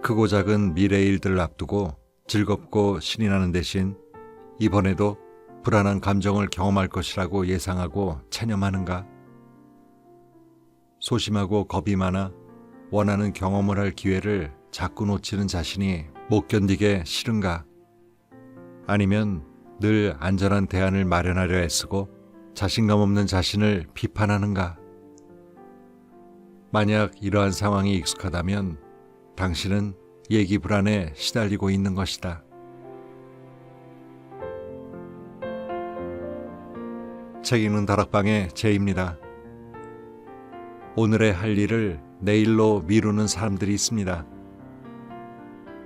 크고 작은 미래의 일들을 앞두고 즐겁고 신이 나는 대신 이번에도 불안한 감정을 경험할 것이라고 예상하고 체념하는가? 소심하고 겁이 많아 원하는 경험을 할 기회를 자꾸 놓치는 자신이 못 견디게 싫은가? 아니면 늘 안전한 대안을 마련하려 애쓰고 자신감 없는 자신을 비판하는가? 만약 이러한 상황이 익숙하다면 당신은 예기 불안에 시달리고 있는 것이다. 책 읽는 다락방의 제이입니다. 오늘의 할 일을 내일로 미루는 사람들이 있습니다.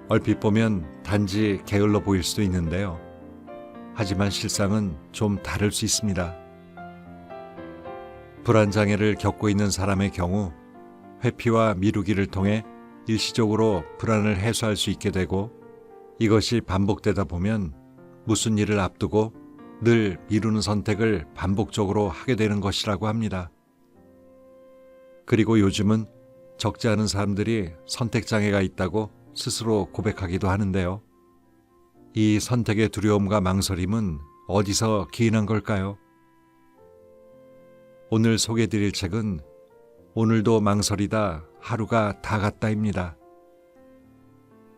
얼핏 보면 단지 게을러 보일 수도 있는데요. 하지만 실상은 좀 다를 수 있습니다. 불안장애를 겪고 있는 사람의 경우 회피와 미루기를 통해 일시적으로 불안을 해소할 수 있게 되고, 이것이 반복되다 보면 무슨 일을 앞두고 늘 미루는 선택을 반복적으로 하게 되는 것이라고 합니다. 그리고 요즘은 적지 않은 사람들이 선택장애가 있다고 스스로 고백하기도 하는데요. 이 선택의 두려움과 망설임은 어디서 기인한 걸까요? 오늘 소개해드릴 책은 오늘도 망설이다 하루가 다 갔다입니다.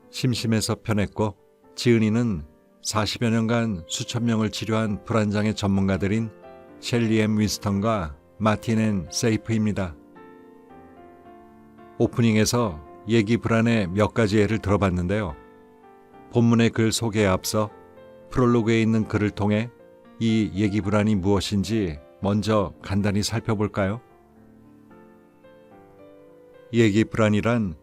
심심해서 편했고 지은이는 40여 년간 수천 명을 치료한 불안장애 전문가들인 셸리 엠 윈스턴과 마틴 앤 세이프입니다. 오프닝에서 예기 불안의 몇 가지 예를 들어봤는데요. 본문의 글 소개에 앞서 프롤로그에 있는 글을 통해 이 예기 불안이 무엇인지 먼저 간단히 살펴볼까요? 예기 불안이란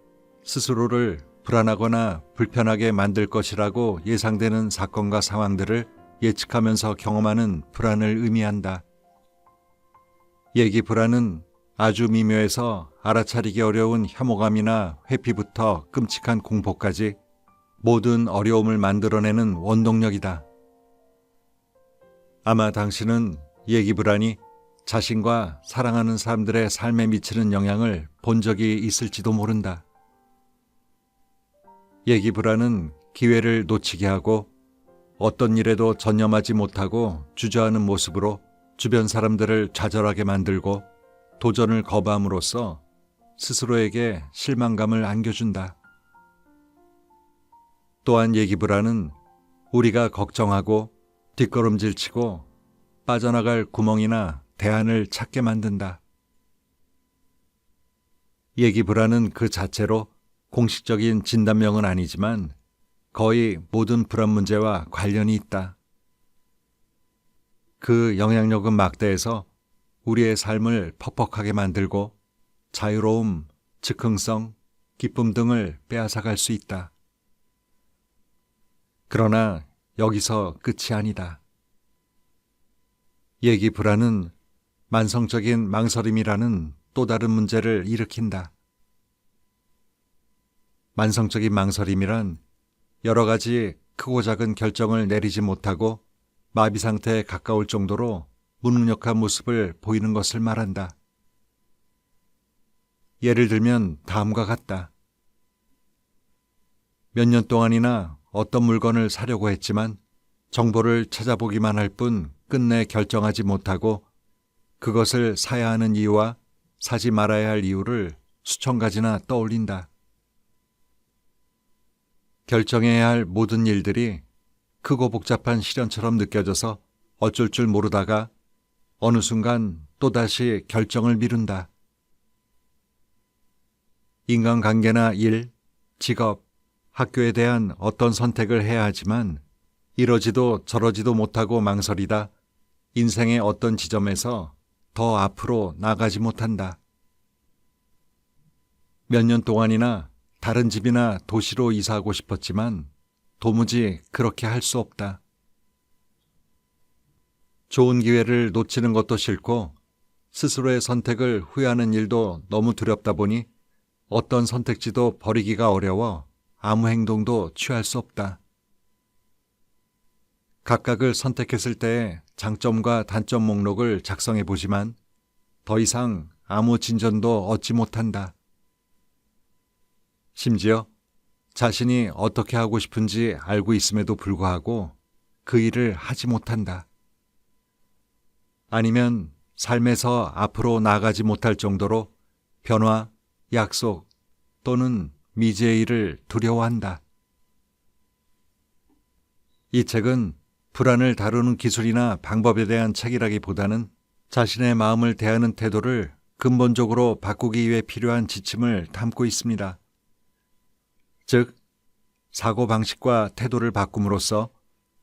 스스로를 불안하거나 불편하게 만들 것이라고 예상되는 사건과 상황들을 예측하면서 경험하는 불안을 의미한다. 예기 불안은 아주 미묘해서 알아차리기 어려운 혐오감이나 회피부터 끔찍한 공포까지 모든 어려움을 만들어내는 원동력이다. 아마 당신은 예기 불안이 자신과 사랑하는 사람들의 삶에 미치는 영향을 본 적이 있을지도 모른다. 예기 불안은 기회를 놓치게 하고 어떤 일에도 전념하지 못하고 주저하는 모습으로 주변 사람들을 좌절하게 만들고 도전을 거부함으로써 스스로에게 실망감을 안겨준다. 또한 예기 불안은 우리가 걱정하고 뒷걸음질치고 빠져나갈 구멍이나 대안을 찾게 만든다. 예기 불안은 그 자체로 공식적인 진단명은 아니지만 거의 모든 불안 문제와 관련이 있다. 그 영향력은 막대해서 우리의 삶을 퍽퍽하게 만들고 자유로움, 즉흥성, 기쁨 등을 빼앗아갈 수 있다. 그러나 여기서 끝이 아니다. 예기 불안은 만성적인 망설임이라는 또 다른 문제를 일으킨다. 만성적인 망설임이란 여러 가지 크고 작은 결정을 내리지 못하고 마비 상태에 가까울 정도로 무능력한 모습을 보이는 것을 말한다. 예를 들면 다음과 같다. 몇 년 동안이나 어떤 물건을 사려고 했지만 정보를 찾아보기만 할 뿐 끝내 결정하지 못하고 그것을 사야 하는 이유와 사지 말아야 할 이유를 수천 가지나 떠올린다. 결정해야 할 모든 일들이 크고 복잡한 시련처럼 느껴져서 어쩔 줄 모르다가 어느 순간 또다시 결정을 미룬다. 인간관계나 일, 직업, 학교에 대한 어떤 선택을 해야 하지만 이러지도 저러지도 못하고 망설이다 인생의 어떤 지점에서 더 앞으로 나가지 못한다. 몇 년 동안이나 다른 집이나 도시로 이사하고 싶었지만 도무지 그렇게 할 수 없다. 좋은 기회를 놓치는 것도 싫고 스스로의 선택을 후회하는 일도 너무 두렵다 보니 어떤 선택지도 버리기가 어려워 아무 행동도 취할 수 없다. 각각을 선택했을 때의 장점과 단점 목록을 작성해 보지만 더 이상 아무 진전도 얻지 못한다. 심지어 자신이 어떻게 하고 싶은지 알고 있음에도 불구하고 그 일을 하지 못한다. 아니면 삶에서 앞으로 나아가지 못할 정도로 변화, 약속 또는 미지의 일을 두려워한다. 이 책은 불안을 다루는 기술이나 방법에 대한 책이라기보다는 자신의 마음을 대하는 태도를 근본적으로 바꾸기 위해 필요한 지침을 담고 있습니다. 즉, 사고방식과 태도를 바꿈으로써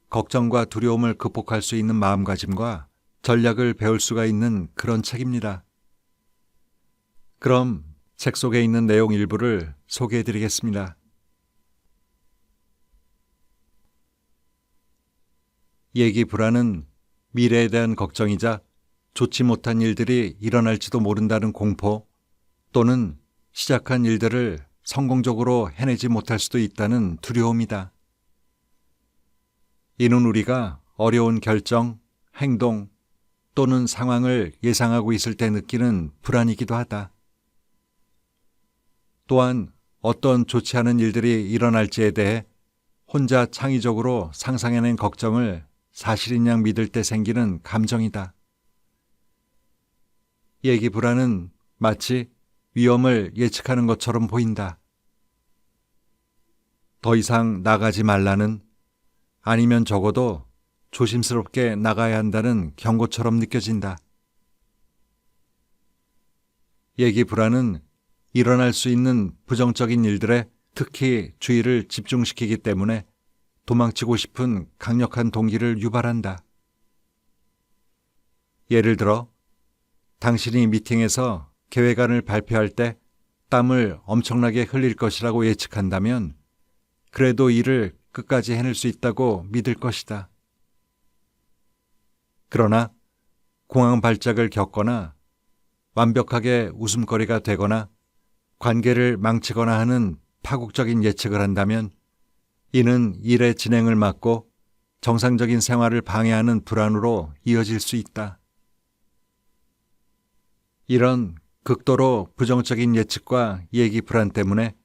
걱정과 두려움을 극복할 수 있는 마음가짐과 전략을 배울 수가 있는 그런 책입니다. 그럼 책 속에 있는 내용 일부를 소개해 드리겠습니다. 예기 불안은 미래에 대한 걱정이자 좋지 못한 일들이 일어날지도 모른다는 공포 또는 시작한 일들을 성공적으로 해내지 못할 수도 있다는 두려움이다. 이는 우리가 어려운 결정, 행동 또는 상황을 예상하고 있을 때 느끼는 불안이기도 하다. 또한 어떤 좋지 않은 일들이 일어날지에 대해 혼자 창의적으로 상상해낸 걱정을 사실인 양 믿을 때 생기는 감정이다. 예기 불안은 마치 위험을 예측하는 것처럼 보인다. 더 이상 나가지 말라는 아니면 적어도 조심스럽게 나가야 한다는 경고처럼 느껴진다. 예기 불안은 일어날 수 있는 부정적인 일들에 특히 주의를 집중시키기 때문에 도망치고 싶은 강력한 동기를 유발한다. 예를 들어, 당신이 미팅에서 계획안을 발표할 때 땀을 엄청나게 흘릴 것이라고 예측한다면 그래도 일을 끝까지 해낼 수 있다고 믿을 것이다. 그러나 공황 발작을 겪거나 완벽하게 웃음거리가 되거나 관계를 망치거나 하는 파국적인 예측을 한다면 이는 일의 진행을 막고 정상적인 생활을 방해하는 불안으로 이어질 수 있다. 이런 극도로 부정적인 예측과 예기 불안 때문에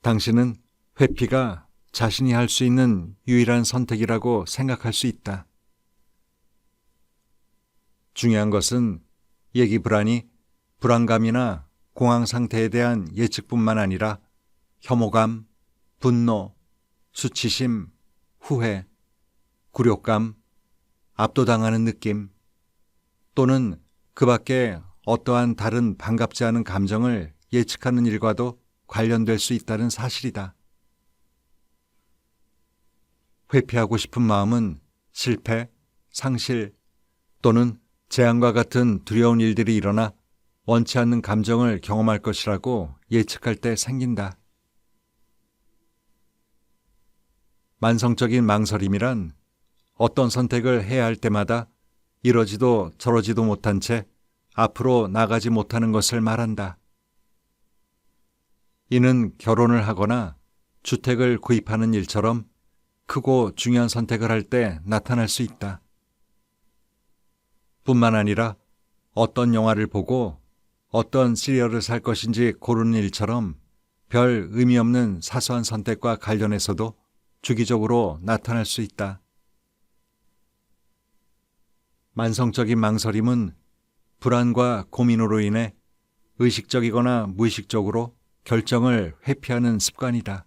당신은 회피가 자신이 할 수 있는 유일한 선택이라고 생각할 수 있다. 중요한 것은 예기 불안이 불안감이나 공황 상태에 대한 예측뿐만 아니라 혐오감, 분노, 수치심, 후회, 굴욕감, 압도당하는 느낌 또는 그 밖에 어떠한 다른 반갑지 않은 감정을 예측하는 일과도 관련될 수 있다는 사실이다. 회피하고 싶은 마음은 실패, 상실 또는 재앙과 같은 두려운 일들이 일어나 원치 않는 감정을 경험할 것이라고 예측할 때 생긴다. 만성적인 망설임이란 어떤 선택을 해야 할 때마다 이러지도 저러지도 못한 채 앞으로 나가지 못하는 것을 말한다. 이는 결혼을 하거나 주택을 구입하는 일처럼 크고 중요한 선택을 할 때 나타날 수 있다. 뿐만 아니라 어떤 영화를 보고 어떤 시리얼을 살 것인지 고르는 일처럼 별 의미 없는 사소한 선택과 관련해서도 주기적으로 나타날 수 있다. 만성적인 망설임은 불안과 고민으로 인해 의식적이거나 무의식적으로 결정을 회피하는 습관이다.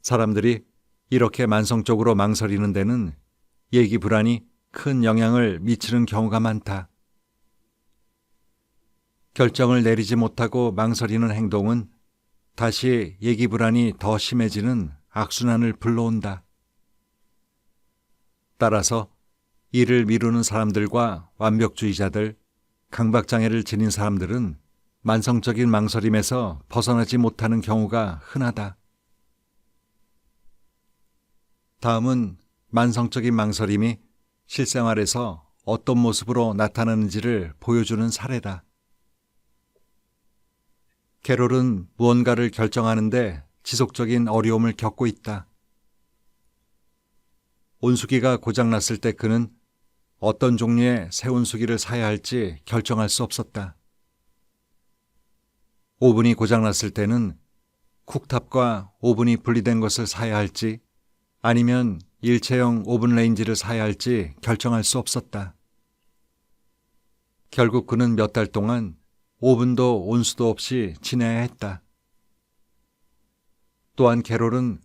사람들이 이렇게 만성적으로 망설이는 데는 예기 불안이 큰 영향을 미치는 경우가 많다. 결정을 내리지 못하고 망설이는 행동은 다시 예기 불안이 더 심해지는 악순환을 불러온다. 따라서 일을 미루는 사람들과 완벽주의자들, 강박장애를 지닌 사람들은 만성적인 망설임에서 벗어나지 못하는 경우가 흔하다. 다음은 만성적인 망설임이 실생활에서 어떤 모습으로 나타나는지를 보여주는 사례다. 캐롤은 무언가를 결정하는데 지속적인 어려움을 겪고 있다. 온수기가 고장났을 때 그는 어떤 종류의 새 온수기를 사야 할지 결정할 수 없었다. 오븐이 고장났을 때는 쿡탑과 오븐이 분리된 것을 사야 할지 아니면 일체형 오븐 레인지를 사야 할지 결정할 수 없었다. 결국 그는 몇 달 동안 오븐도 온수도 없이 지내야 했다. 또한 캐롤은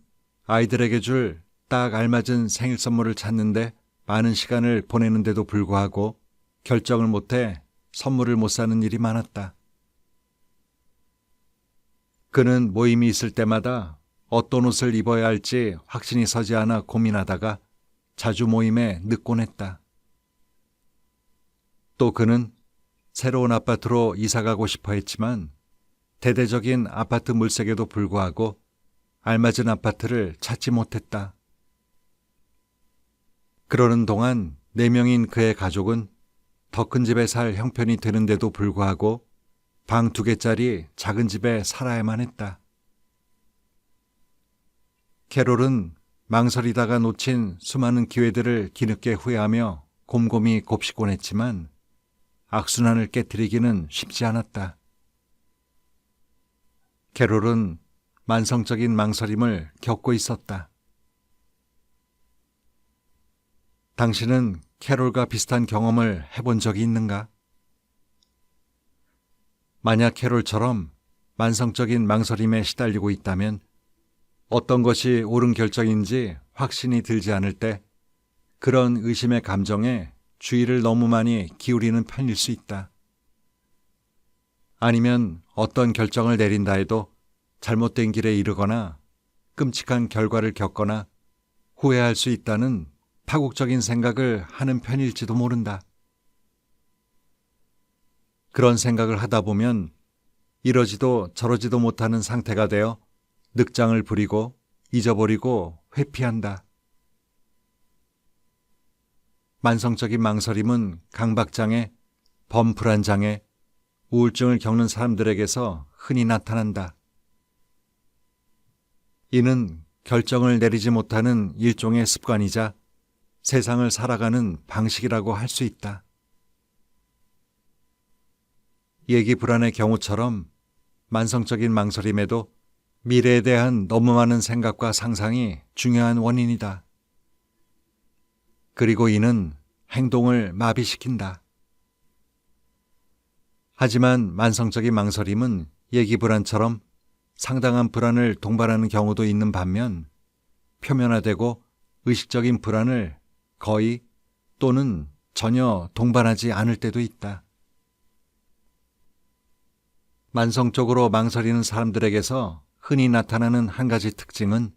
아이들에게 줄 딱 알맞은 생일 선물을 찾는데 많은 시간을 보내는데도 불구하고 결정을 못해 선물을 못 사는 일이 많았다. 그는 모임이 있을 때마다 어떤 옷을 입어야 할지 확신이 서지 않아 고민하다가 자주 모임에 늦곤 했다. 또 그는 새로운 아파트로 이사가고 싶어 했지만 대대적인 아파트 물색에도 불구하고 알맞은 아파트를 찾지 못했다. 그러는 동안 4명인 그의 가족은 더 큰 집에 살 형편이 되는데도 불구하고 방 2개짜리 작은 집에 살아야만 했다. 캐롤은 망설이다가 놓친 수많은 기회들을 뒤늦게 후회하며 곰곰이 곱씹곤 했지만 악순환을 깨트리기는 쉽지 않았다. 캐롤은 만성적인 망설임을 겪고 있었다. 당신은 캐롤과 비슷한 경험을 해본 적이 있는가? 만약 캐롤처럼 만성적인 망설임에 시달리고 있다면 어떤 것이 옳은 결정인지 확신이 들지 않을 때 그런 의심의 감정에 주의를 너무 많이 기울이는 편일 수 있다. 아니면 어떤 결정을 내린다 해도 잘못된 길에 이르거나 끔찍한 결과를 겪거나 후회할 수 있다는 파국적인 생각을 하는 편일지도 모른다. 그런 생각을 하다 보면 이러지도 저러지도 못하는 상태가 되어 늑장을 부리고 잊어버리고 회피한다. 만성적인 망설임은 강박장애, 범불안장애, 우울증을 겪는 사람들에게서 흔히 나타난다. 이는 결정을 내리지 못하는 일종의 습관이자 세상을 살아가는 방식이라고 할 수 있다. 예기 불안의 경우처럼 만성적인 망설임에도 미래에 대한 너무 많은 생각과 상상이 중요한 원인이다. 그리고 이는 행동을 마비시킨다. 하지만 만성적인 망설임은 예기 불안처럼 상당한 불안을 동반하는 경우도 있는 반면 표면화되고 의식적인 불안을 거의 또는 전혀 동반하지 않을 때도 있다. 만성적으로 망설이는 사람들에게서 흔히 나타나는 한 가지 특징은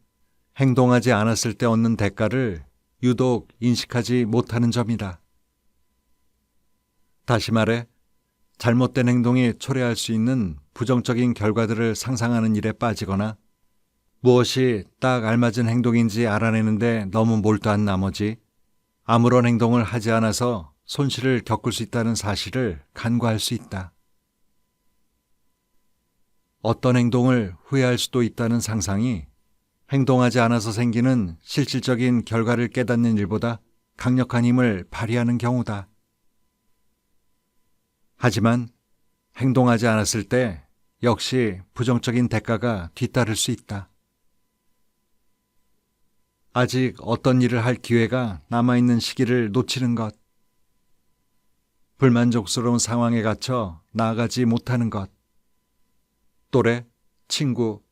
행동하지 않았을 때 얻는 대가를 유독 인식하지 못하는 점이다. 다시 말해 잘못된 행동이 초래할 수 있는 부정적인 결과들을 상상하는 일에 빠지거나 무엇이 딱 알맞은 행동인지 알아내는데 너무 몰두한 나머지 아무런 행동을 하지 않아서 손실을 겪을 수 있다는 사실을 간과할 수 있다. 어떤 행동을 후회할 수도 있다는 상상이 행동하지 않아서 생기는 실질적인 결과를 깨닫는 일보다 강력한 힘을 발휘하는 경우다. 하지만 행동하지 않았을 때 역시 부정적인 대가가 뒤따를 수 있다. 아직 어떤 일을 할 기회가 남아있는 시기를 놓치는 것, 불만족스러운 상황에 갇혀 나아가지 못하는 것, 또래, 친구,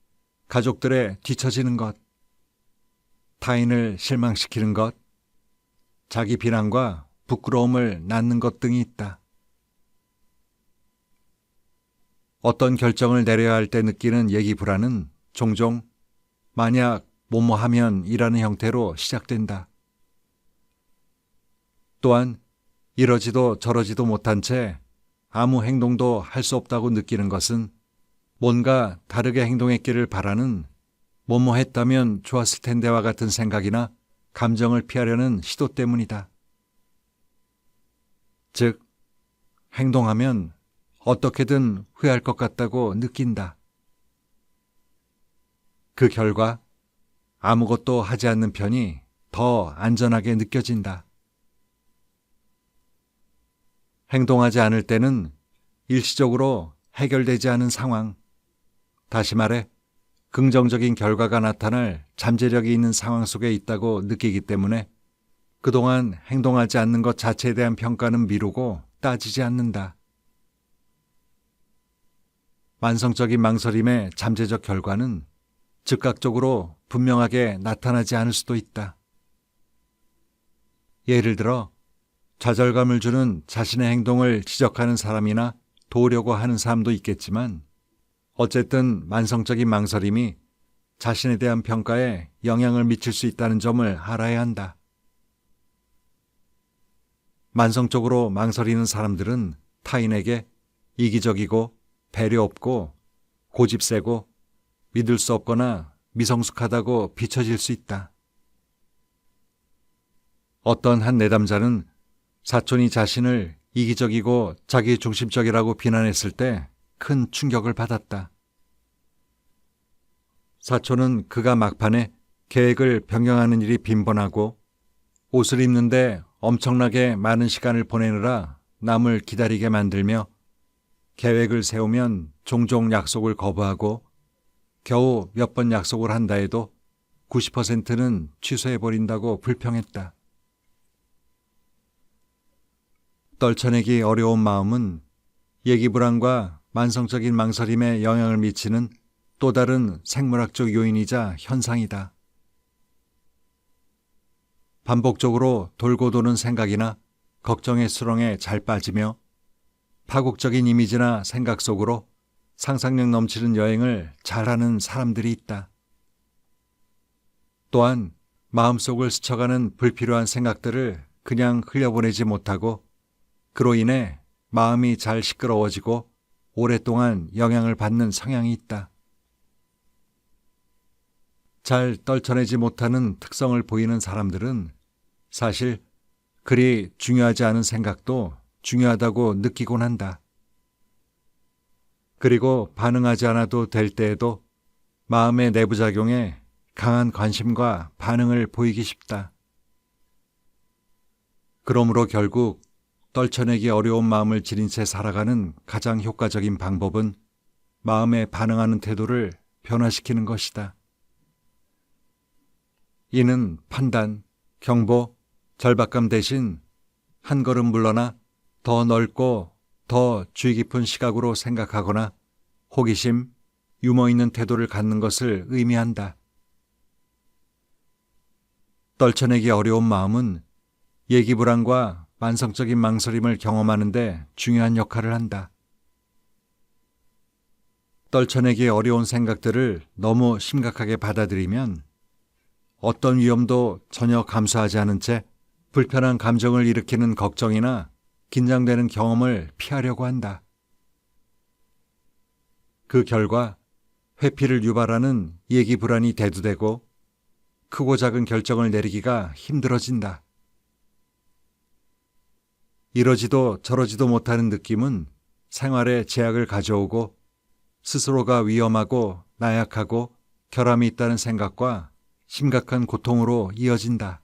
가족들에 뒤처지는 것, 타인을 실망시키는 것, 자기 비난과 부끄러움을 낳는 것 등이 있다. 어떤 결정을 내려야 할 때 느끼는 예기 불안은 종종 만약 뭐뭐하면 이라는 형태로 시작된다. 또한 이러지도 저러지도 못한 채 아무 행동도 할 수 없다고 느끼는 것은 뭔가 다르게 행동했기를 바라는 뭐뭐 했다면 좋았을 텐데와 같은 생각이나 감정을 피하려는 시도 때문이다. 즉, 행동하면 어떻게든 후회할 것 같다고 느낀다. 그 결과 아무것도 하지 않는 편이 더 안전하게 느껴진다. 행동하지 않을 때는 일시적으로 해결되지 않은 상황, 다시 말해 긍정적인 결과가 나타날 잠재력이 있는 상황 속에 있다고 느끼기 때문에 그동안 행동하지 않는 것 자체에 대한 평가는 미루고 따지지 않는다. 만성적인 망설임의 잠재적 결과는 즉각적으로 분명하게 나타나지 않을 수도 있다. 예를 들어 좌절감을 주는 자신의 행동을 지적하는 사람이나 도우려고 하는 사람도 있겠지만 어쨌든 만성적인 망설임이 자신에 대한 평가에 영향을 미칠 수 있다는 점을 알아야 한다. 만성적으로 망설이는 사람들은 타인에게 이기적이고 배려 없고 고집 세고 믿을 수 없거나 미성숙하다고 비춰질 수 있다. 어떤 한 내담자는 사촌이 자신을 이기적이고 자기중심적이라고 비난했을 때 큰 충격을 받았다. 사촌은 그가 막판에 계획을 변경하는 일이 빈번하고 옷을 입는데 엄청나게 많은 시간을 보내느라 남을 기다리게 만들며 계획을 세우면 종종 약속을 거부하고 겨우 몇 번 약속을 한다 해도 90%는 취소해버린다고 불평했다. 떨쳐내기 어려운 마음은 예기불안과 만성적인 망설임에 영향을 미치는 또 다른 생물학적 요인이자 현상이다. 반복적으로 돌고 도는 생각이나 걱정의 수렁에 잘 빠지며 파국적인 이미지나 생각 속으로 상상력 넘치는 여행을 잘하는 사람들이 있다. 또한 마음속을 스쳐가는 불필요한 생각들을 그냥 흘려보내지 못하고 그로 인해 마음이 잘 시끄러워지고 오랫동안 영향을 받는 성향이 있다. 잘 떨쳐내지 못하는 특성을 보이는 사람들은 사실 그리 중요하지 않은 생각도 중요하다고 느끼곤 한다. 그리고 반응하지 않아도 될 때에도 마음의 내부작용에 강한 관심과 반응을 보이기 쉽다. 그러므로 결국 떨쳐내기 어려운 마음을 지닌 채 살아가는 가장 효과적인 방법은 마음에 반응하는 태도를 변화시키는 것이다. 이는 판단, 경보, 절박감 대신 한 걸음 물러나 더 넓고 더 주의 깊은 시각으로 생각하거나 호기심, 유머 있는 태도를 갖는 것을 의미한다. 떨쳐내기 어려운 마음은 예기불안과 만성적인 망설임을 경험하는 데 중요한 역할을 한다. 떨쳐내기 어려운 생각들을 너무 심각하게 받아들이면 어떤 위험도 전혀 감수하지 않은 채 불편한 감정을 일으키는 걱정이나 긴장되는 경험을 피하려고 한다. 그 결과 회피를 유발하는 예기불안이 대두되고 크고 작은 결정을 내리기가 힘들어진다. 이러지도 저러지도 못하는 느낌은 생활에 제약을 가져오고 스스로가 위험하고 나약하고 결함이 있다는 생각과 심각한 고통으로 이어진다.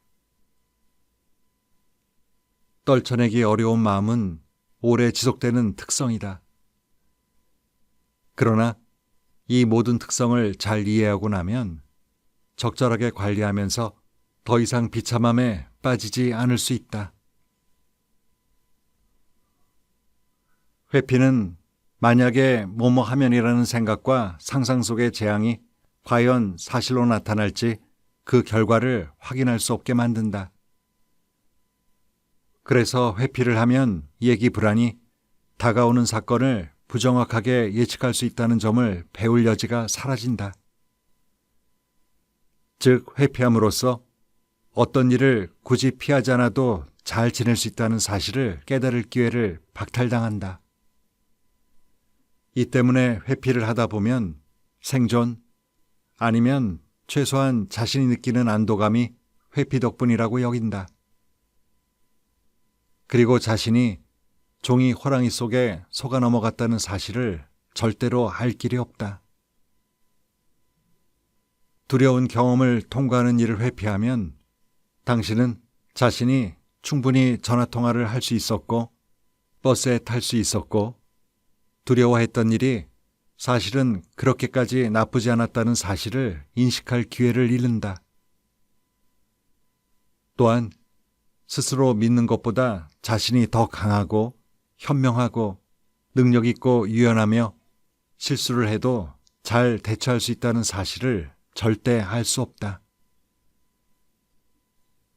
떨쳐내기 어려운 마음은 오래 지속되는 특성이다. 그러나 이 모든 특성을 잘 이해하고 나면 적절하게 관리하면서 더 이상 비참함에 빠지지 않을 수 있다. 회피는 만약에 뭐뭐 하면이라는 생각과 상상 속의 재앙이 과연 사실로 나타날지 그 결과를 확인할 수 없게 만든다. 그래서 회피를 하면 예기불안이 다가오는 사건을 부정확하게 예측할 수 있다는 점을 배울 여지가 사라진다. 즉 회피함으로써 어떤 일을 굳이 피하지 않아도 잘 지낼 수 있다는 사실을 깨달을 기회를 박탈당한다. 이 때문에 회피를 하다 보면 생존 아니면 최소한 자신이 느끼는 안도감이 회피 덕분이라고 여긴다. 그리고 자신이 종이 호랑이 속에 속아 넘어갔다는 사실을 절대로 알 길이 없다. 두려운 경험을 통과하는 일을 회피하면 당신은 자신이 충분히 전화통화를 할 수 있었고 버스에 탈 수 있었고 두려워했던 일이 사실은 그렇게까지 나쁘지 않았다는 사실을 인식할 기회를 잃는다. 또한 스스로 믿는 것보다 자신이 더 강하고 현명하고 능력 있고 유연하며 실수를 해도 잘 대처할 수 있다는 사실을 절대 알 수 없다.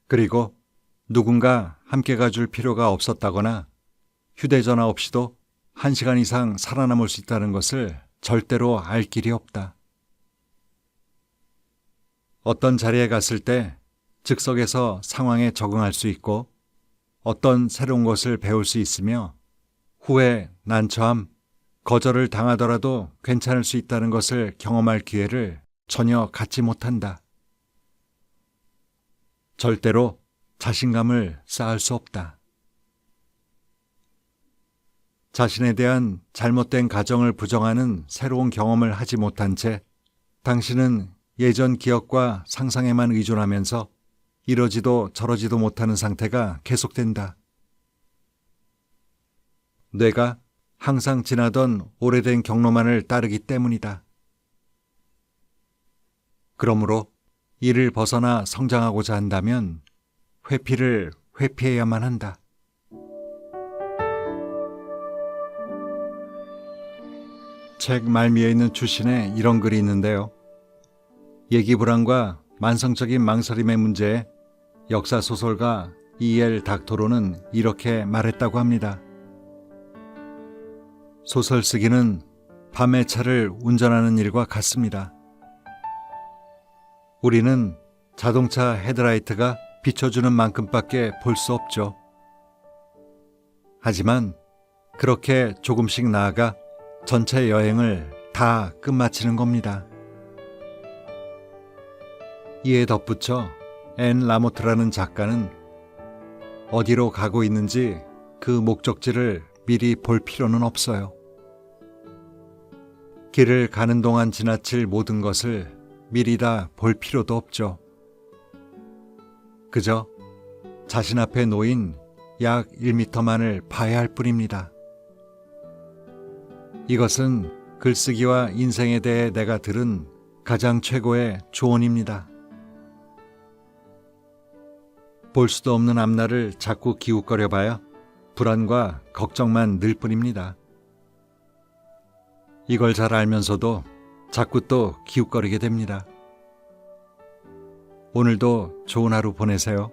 그리고 누군가 함께 가줄 필요가 없었다거나 휴대전화 없이도 1시간 이상 살아남을 수 있다는 것을 절대로 알 길이 없다. 어떤 자리에 갔을 때 즉석에서 상황에 적응할 수 있고 어떤 새로운 것을 배울 수 있으며 후에 난처함, 거절을 당하더라도 괜찮을 수 있다는 것을 경험할 기회를 전혀 갖지 못한다. 절대로 자신감을 쌓을 수 없다. 자신에 대한 잘못된 가정을 부정하는 새로운 경험을 하지 못한 채 당신은 예전 기억과 상상에만 의존하면서 이러지도 저러지도 못하는 상태가 계속된다. 뇌가 항상 지나던 오래된 경로만을 따르기 때문이다. 그러므로 이를 벗어나 성장하고자 한다면 회피를 회피해야만 한다. 책 말미에 있는 추신에 이런 글이 있는데요. 예기불안과 만성적인 망설임의 문제에 역사소설가 E.L. 닥토로는 이렇게 말했다고 합니다. 소설 쓰기는 밤에 차를 운전하는 일과 같습니다. 우리는 자동차 헤드라이트가 비춰주는 만큼밖에 볼 수 없죠. 하지만 그렇게 조금씩 나아가 전체 여행을 다 끝마치는 겁니다. 이에 덧붙여 앤 라모트라는 작가는 어디로 가고 있는지 그 목적지를 미리 볼 필요는 없어요. 길을 가는 동안 지나칠 모든 것을 미리 다 볼 필요도 없죠. 그저 자신 앞에 놓인 약 1m만을 봐야 할 뿐입니다. 이것은 글쓰기와 인생에 대해 내가 들은 가장 최고의 조언입니다. 볼 수도 없는 앞날을 자꾸 기웃거려봐야 불안과 걱정만 늘 뿐입니다. 이걸 잘 알면서도 자꾸 또 기웃거리게 됩니다. 오늘도 좋은 하루 보내세요.